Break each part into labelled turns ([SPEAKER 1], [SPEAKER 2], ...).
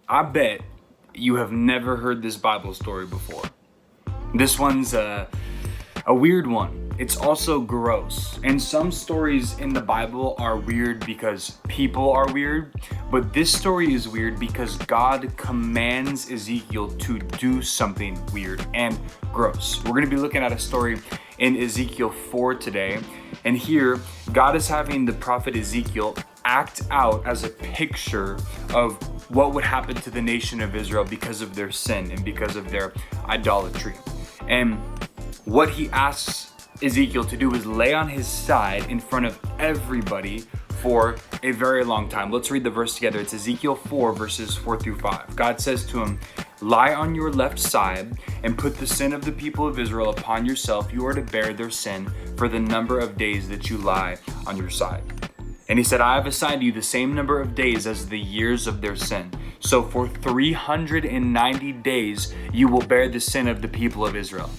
[SPEAKER 1] I bet you have never heard this Bible story before. This one's a weird one. It's also gross. And some stories in the Bible are weird because people are weird, but this story is weird because God commands Ezekiel to do something weird and gross. We're going to be looking at a story in Ezekiel 4 today, and here God is having the prophet Ezekiel act out as a picture of what would happen to the nation of Israel because of their sin and because of their idolatry. And what he asks Ezekiel to do is lay on his side in front of everybody for a very long time. Let's read the verse together. It's Ezekiel 4 verses 4 through 5. God says to him, "Lie on your left side and put the sin of the people of Israel upon yourself. You are to bear their sin for the number of days that you lie on your side." And he said, "I have assigned you the same number of days as the years of their sin. So for 390 days, you will bear the sin of the people of Israel."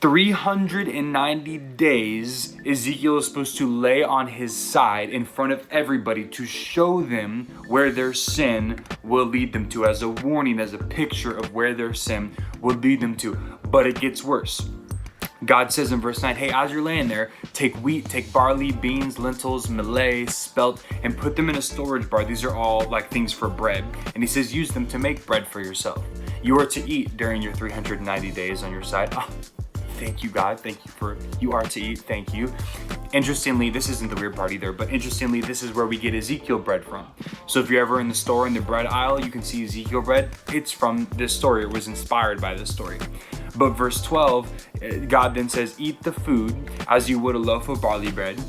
[SPEAKER 1] 390 days Ezekiel is supposed to lay on his side in front of everybody to show them where their sin will lead them to, as a warning, as a picture of where their sin will lead them to. But it gets worse. God says in verse 9, "Hey, as you're laying there, take wheat, take barley, beans, lentils, millet, spelt, and put them in a storage bar." These are all like things for bread. And he says, "Use them to make bread for yourself. You are to eat during your 390 days on your side." Oh, thank you, God. Thank you for, you are to eat. Thank you. Interestingly, this isn't the weird part either, but interestingly, this is where we get Ezekiel bread from. So if you're ever in the store in the bread aisle, you can see Ezekiel bread. It's from this story. It was inspired by this story. But verse 12, God then says, "Eat the food as you would a loaf of barley bread.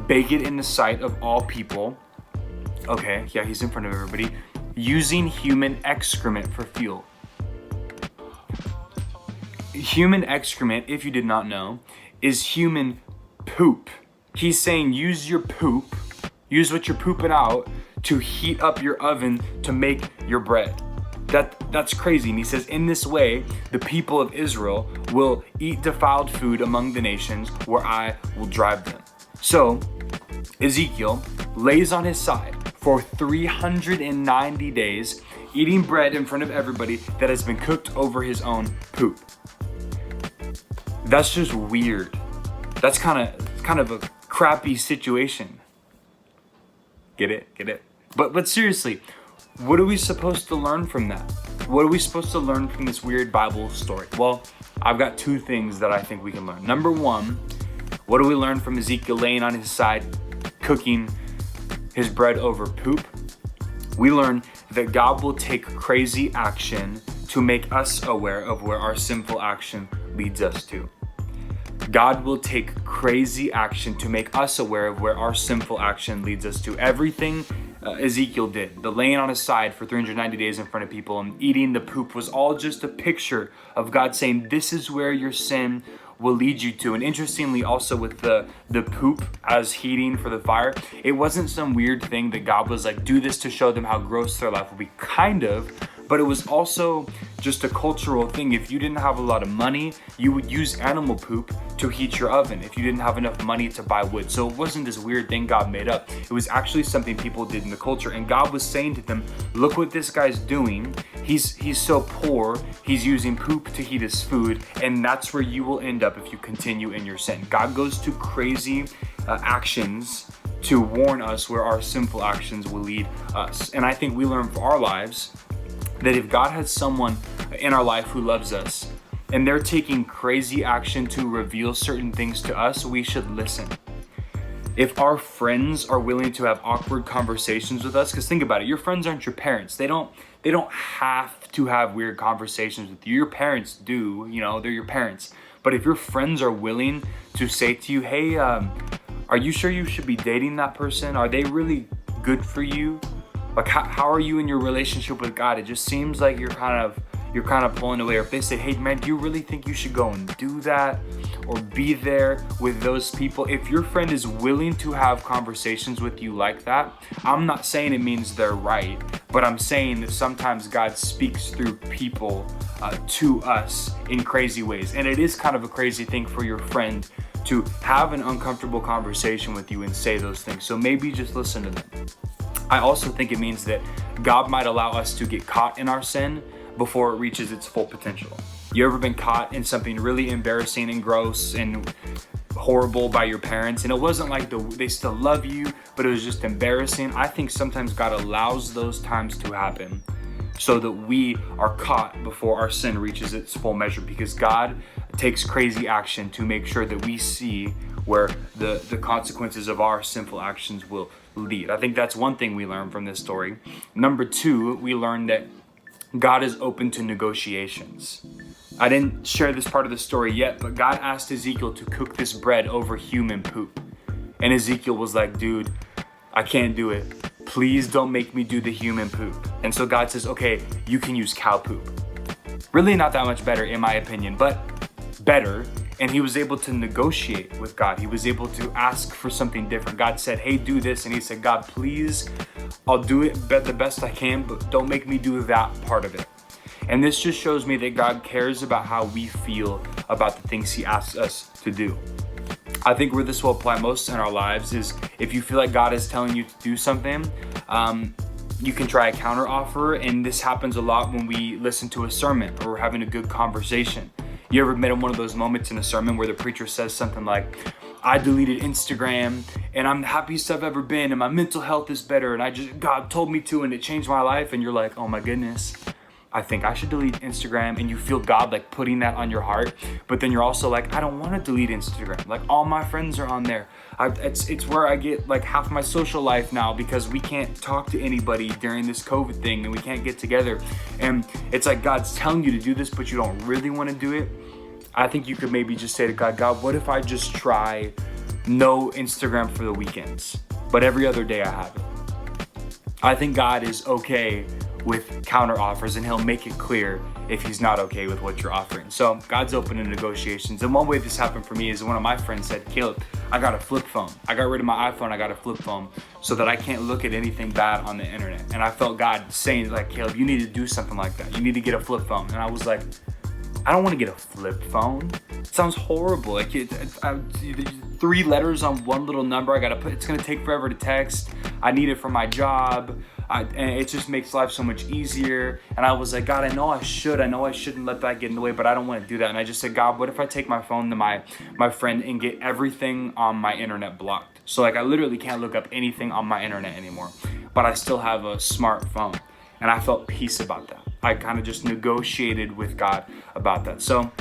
[SPEAKER 1] Bake it in the sight of all people." Okay, yeah, he's in front of everybody. "Using human excrement for fuel." Human excrement, if you did not know, is human poop. He's saying use your poop, use what you're pooping out to heat up your oven to make your bread. That's crazy. And he says, "In this way, the people of Israel will eat defiled food among the nations where I will drive them." So Ezekiel lays on his side for 390 days, eating bread in front of everybody that has been cooked over his own poop. That's just weird. That's kind of a crappy situation. Get it? But seriously, what are we supposed to learn from that? What are we supposed to learn from this weird Bible story? Well, I've got two things that I think we can learn. Number one, what do we learn from Ezekiel laying on his side, cooking his bread over poop? We learn that God will take crazy action to make us aware of where our sinful action leads us to. God will take crazy action to make us aware of where our sinful action leads us to. Everything Ezekiel did, the laying on his side for 390 days in front of people and eating the poop, was all just a picture of God saying, this is where your sin will lead you to. And interestingly, also with the poop as heating for the fire, it wasn't some weird thing that God was like, do this to show them how gross their life will be, kind of, but it was also just a cultural thing. If you didn't have a lot of money, you would use animal poop to heat your oven if you didn't have enough money to buy wood. So it wasn't this weird thing God made up. It was actually something people did in the culture. And God was saying to them, look what this guy's doing. He's so poor, he's using poop to heat his food, and that's where you will end up if you continue in your sin. God goes to crazy actions to warn us where our sinful actions will lead us. And I think we learn for our lives that if God has someone in our life who loves us and they're taking crazy action to reveal certain things to us, we should listen. If our friends are willing to have awkward conversations with us, because think about it, your friends aren't your parents. They don't have to have weird conversations with you. Your parents do, they're your parents. But if your friends are willing to say to you, hey, are you sure you should be dating that person? Are they really good for you? Like, how are you in your relationship with God? It just seems like you're kind of pulling away. Or if they say, hey man, do you really think you should go and do that or be there with those people? If your friend is willing to have conversations with you like that, I'm not saying it means they're right, but I'm saying that sometimes God speaks through people to us in crazy ways. And it is kind of a crazy thing for your friend to have an uncomfortable conversation with you and say those things. So maybe just listen to them. I also think it means that God might allow us to get caught in our sin before it reaches its full potential. You ever been caught in something really embarrassing and gross and horrible by your parents, and it wasn't like they still love you, but it was just embarrassing? I think sometimes God allows those times to happen so that we are caught before our sin reaches its full measure, because God takes crazy action to make sure that we see where the consequences of our sinful actions will lead. I think that's one thing we learn from this story. Number two, we learned that God is open to negotiations. I didn't share this part of the story yet, but God asked Ezekiel to cook this bread over human poop. And Ezekiel was like, dude, I can't do it. Please don't make me do the human poop. And so God says, okay, you can use cow poop. Really not that much better in my opinion, but better. And he was able to negotiate with God. He was able to ask for something different. God said, hey, do this. And he said, God, please, I'll do it the best I can, but don't make me do that part of it. And this just shows me that God cares about how we feel about the things he asks us to do. I think where this will apply most in our lives is if you feel like God is telling you to do something, you can try a counter offer. And this happens a lot when we listen to a sermon or we're having a good conversation. You ever been in one of those moments in a sermon where the preacher says something like, I deleted Instagram and I'm the happiest I've ever been and my mental health is better and God told me to and it changed my life, and you're like, oh my goodness, I think I should delete Instagram, and you feel God like putting that on your heart, but then you're also like, I don't want to delete Instagram. Like all my friends are on there. It's where I get like half my social life now because we can't talk to anybody during this COVID thing and we can't get together. And it's like God's telling you to do this, but you don't really want to do it. I think you could maybe just say to God, God, what if I just try no Instagram for the weekends, but every other day I have it? I think God is okay with counter offers, and he'll make it clear if he's not okay with what you're offering. So God's open to negotiations. And one way this happened for me is one of my friends said, Caleb, I got a flip phone. I got rid of my iPhone. I got a flip phone so that I can't look at anything bad on the internet. And I felt God saying like, Caleb, you need to do something like that. You need to get a flip phone. And I was like, I don't want to get a flip phone. It sounds horrible. Like 3 letters on one little number. It's going to take forever to text. I need it for my job. And it just makes life so much easier. And I was like, God, I know I shouldn't let that get in the way, but I don't want to do that. And I just said, God, what if I take my phone to my friend and get everything on my internet blocked? So like I literally can't look up anything on my internet anymore, but I still have a smartphone. And I felt peace about that. I kind of just negotiated with God about that. So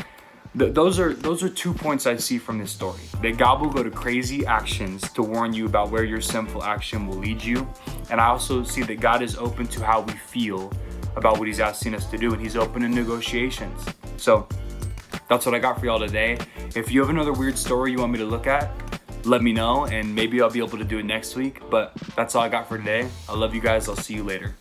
[SPEAKER 1] those are 2 points I see from this story. That God will go to crazy actions to warn you about where your sinful action will lead you. And I also see that God is open to how we feel about what he's asking us to do, and he's open to negotiations. So that's what I got for y'all today. If you have another weird story you want me to look at, let me know, and maybe I'll be able to do it next week. But that's all I got for today. I love you guys. I'll see you later.